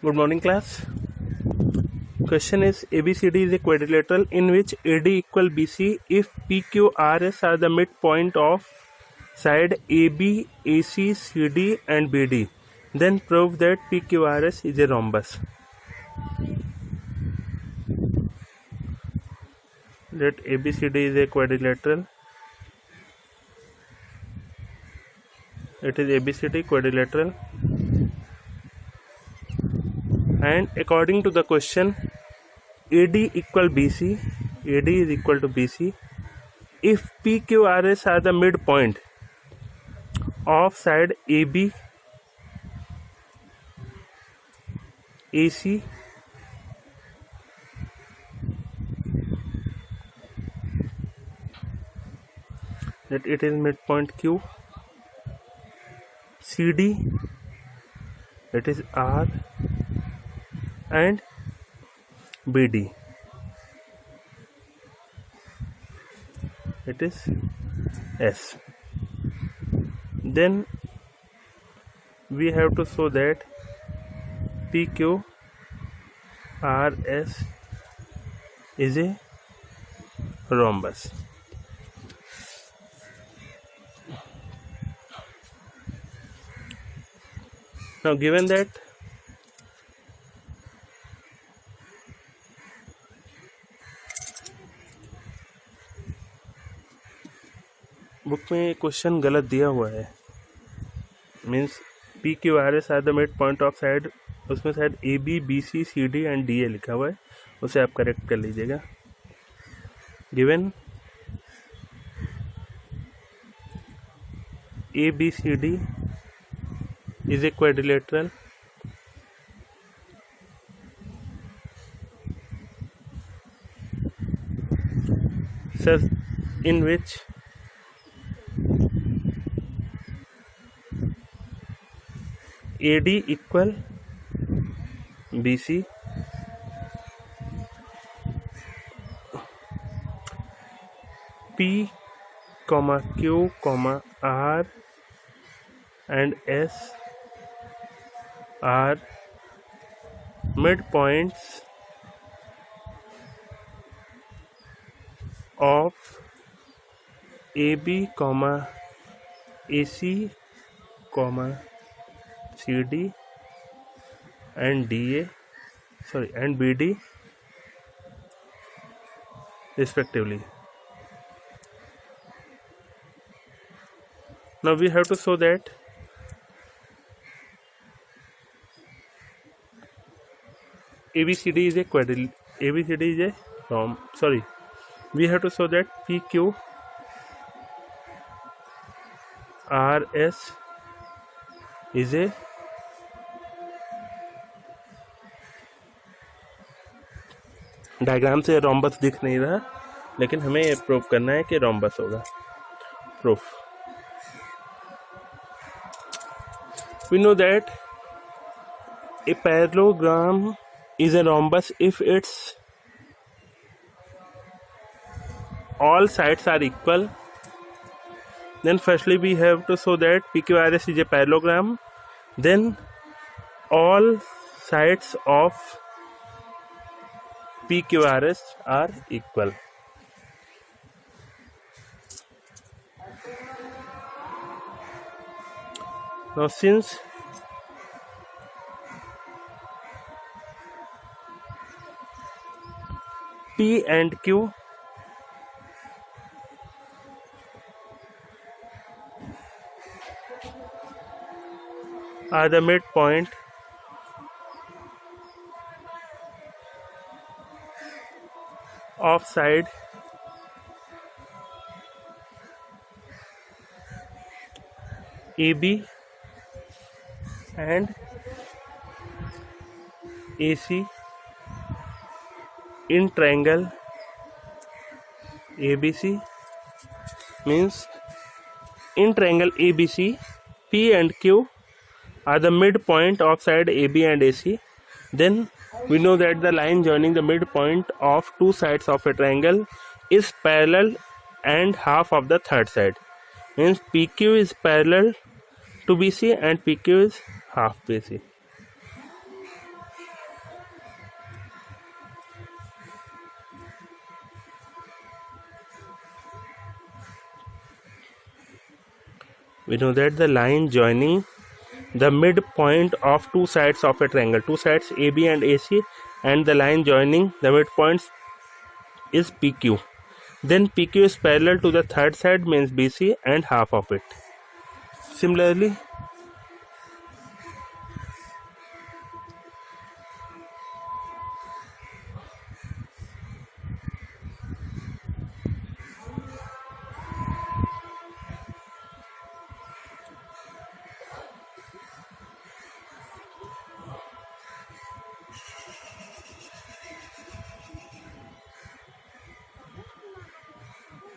Good morning, class. Question is ABCD is a quadrilateral in which AD equal BC if PQRS are the midpoint of side AB, AC, CD and BD. Then prove that PQRS is a rhombus. That ABCD is a quadrilateral. It is ABCD quadrilateral. And according to the question, AD equal BC, AD is equal to BC if PQRS are the midpoint of side AB, AC, that it is midpoint Q, CD, that is R, and BD, it is S. Then we have to show that PQRS is a rhombus. Now given that book में question गलत दिया हुआ है, means PQRS are the mid point of side, उसमें शायद AB, BC, CD and DA लिखा हुआ है, उसे आप करेक्ट कर लीजिएगा. Given ABCD is a quadrilateral such in which AD equal BC, P, Q, R and S are midpoints of AB, AC, CD and and BD respectively. Now we have to show that ABCD is a quadrilateral. ABCD is a we have to show that PQRS is a diagram से rhombus दिख नहीं रहा, लेकिन हमें ये prove करना है कि रोम्बस होगा. Proof. We know that a parallelogram is a rhombus if its all sides are equal. Then firstly we have to show that PQRS is a parallelogram, then all sides of PQRS are equal. Now since P and Q are the midpoint of side AB and AC in triangle ABC, means in triangle ABC P and Q are the midpoint of side AB and AC. Then we know that the line joining the midpoint of two sides of a triangle is parallel and half of the third side, means PQ is parallel to BC and PQ is half BC. we know that the line joining the midpoint of two sides of a triangle, two sides AB and AC, and the line joining the midpoints is PQ. Then PQ is parallel to the third side, means BC, and half of it. Similarly,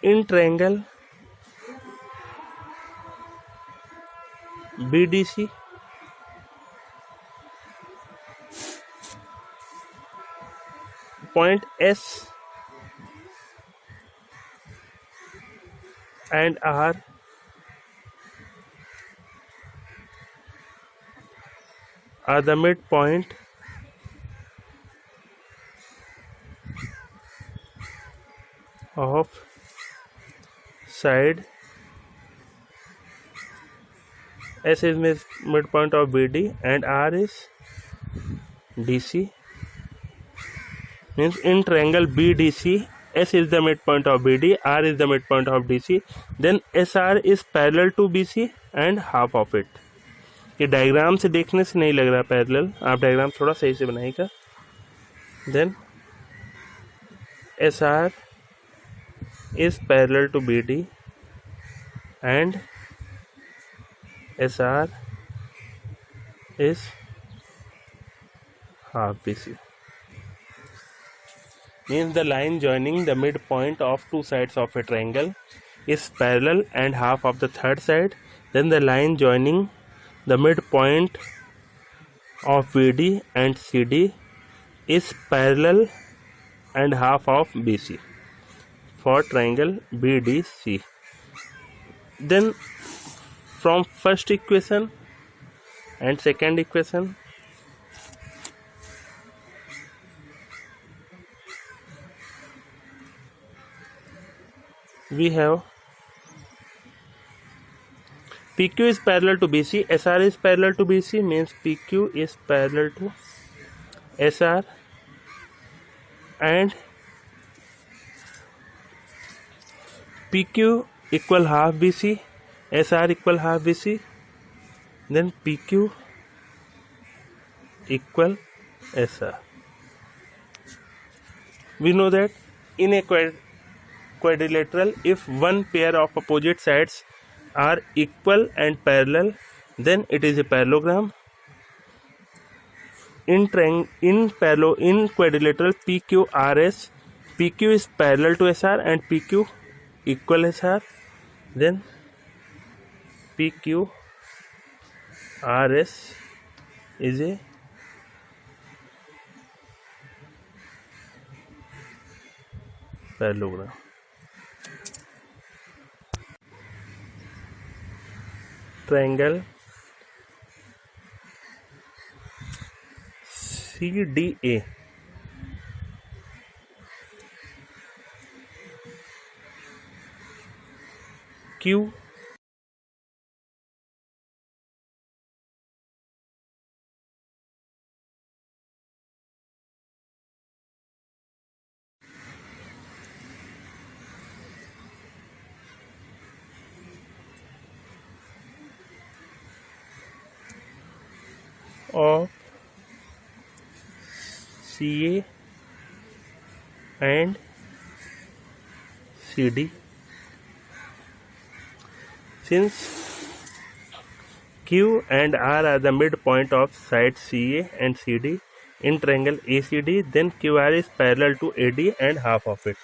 in triangle BDC, point S and R are the midpoint of side. S is midpoint of BD and R is DC. Means in triangle BDC, S is the midpoint of BD, R is the midpoint of DC. Then SR is parallel to BC and half of it. ये diagram से देखने से नहीं लग रहा parallel, आप diagram थोड़ा सही से बनाइएगा. Then SR is parallel to BD and SR is half BC. Means the line joining the midpoint of two sides of a triangle is parallel and half of the third side. Then the line joining the midpoint of BD and CD is parallel and half of BC for triangle BDC. Then from first equation and second equation, we have PQ is parallel to BC, SR is parallel to BC, means PQ is parallel to SR and PQ equal half BC, SR equal half BC, then PQ equal SR. We know that in a quadrilateral, if one pair of opposite sides are equal and parallel, then it is a parallelogram. In quadrilateral PQRS, PQ is parallel to SR and PQ equal SR, then PQRS is a parallelogram. Triangle CDA, Q of CA and CD. Since Q and R are the midpoint of sides CA and CD in triangle ACD, then QR is parallel to AD and half of it.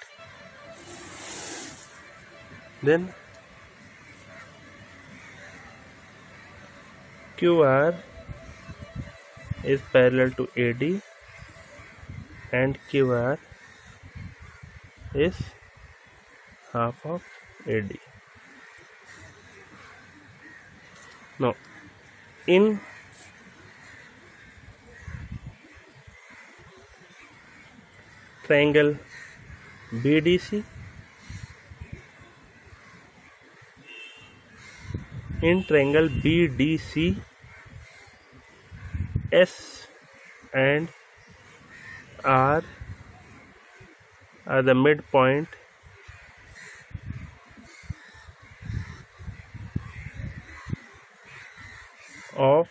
Then QR is parallel to AD and QR is half of AD. Now, in triangle BDC, in triangle BDC, S and R are the midpoint of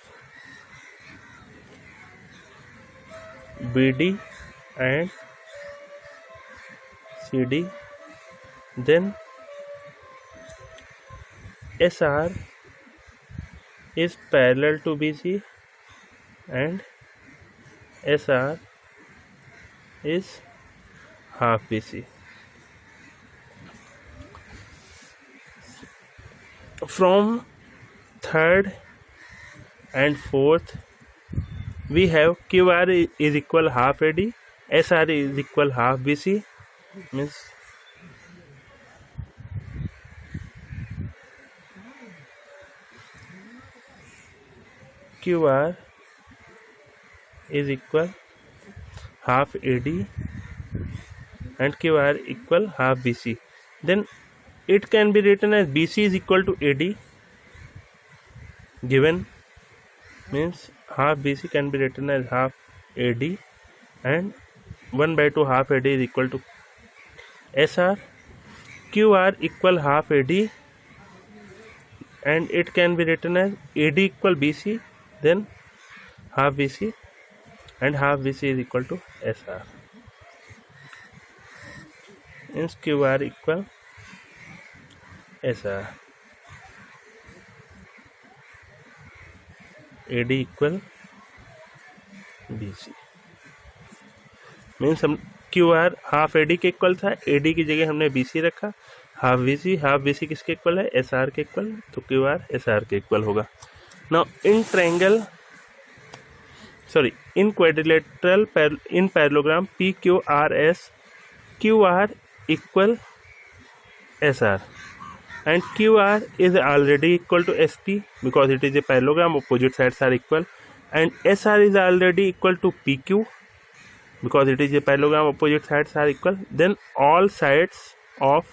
BD and CD. Then SR is parallel to BC and SR is half BC. From third and fourth we have QR is equal half AD, SR is equal half BC, means QR is equal half AD and QR equal half BC. Then it can be written as BC is equal to AD, given, means half BC can be written as half AD and 1/2 half AD is equal to SR. QR equal half AD and it can be written as AD equal BC, then half BC, and half BC is equal to SR. Means QR equal SR, AD equal BC. Means हम QR half AD के equal था, AD की जगह हमने BC रखा, half BC किसके equal है, SR के इक्वल, तो QR SR के इक्वल होगा. Now in quadrilateral in parallelogram PQRS, QR equal SR and QR is already equal to ST because it is a parallelogram, opposite sides are equal, and SR is already equal to PQ because it is a parallelogram, opposite sides are equal. Then all sides of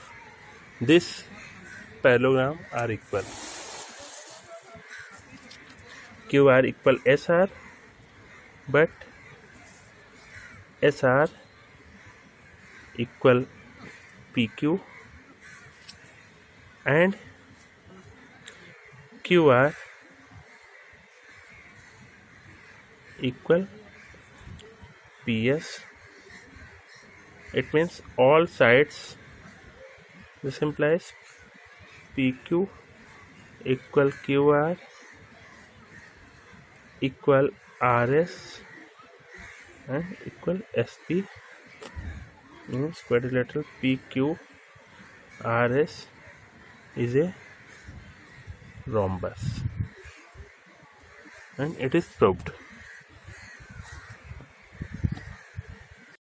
this parallelogram are equal. QR equal SR, but SR equal PQ and QR equal PS. It means all sides, this implies PQ equal QR equal RS and equal SP. Means quadrilateral PQRS is a rhombus and it is proved.